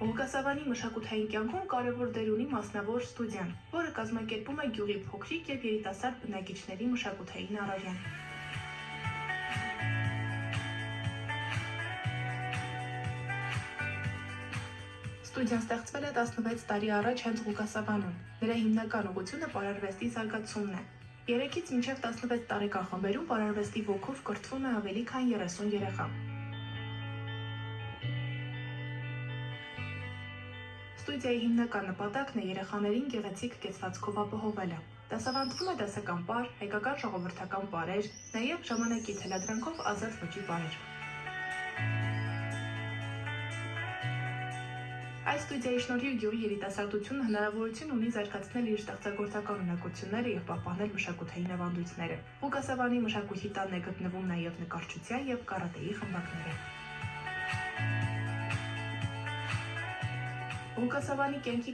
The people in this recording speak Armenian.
Ղուկասավանի մշակութային կյանքում կարևոր դեր ունի մասնավոր ստուդիան, որը կազմակերպում է գյուղի փոքրիկ և երիտասարդ բնակիչների մշակութային առօրյան։ Ստուդիան ստեղծվել է 16 տարի առաջ հենց Ղուկասավանում։ Նրա հիմնական ուղղությունը պարարվեստի զարգացումն է։ 3-ից մինչև 16 տարեկան խմբերում պարարվեստի ոգով կրթվում է ավելի քան 30 երեխա։ Ստուդիայի հիմնական նպատակն է երեխաներին գեղեցիկ կեցվածքով ապահովելը։ Դասավանդվում է դասական պար, հայկական ժողովրդական պարեր, նաև ժամանակի թելադրանքով ազատ ոճի պարեր։ Այս ստուդիայի շնորհիվ գյուղի երիտասարդությունը հնարավորություն ունի զարգացնել իր ստեղծագործական ունակությունները և պահպանել մշակութային ավանդույթները։ Ղուկասավանի մշակույթի տանն է գտնվում նաև նկարչության և կարատեի խմբակները։ Ղուկասավանի կյանքի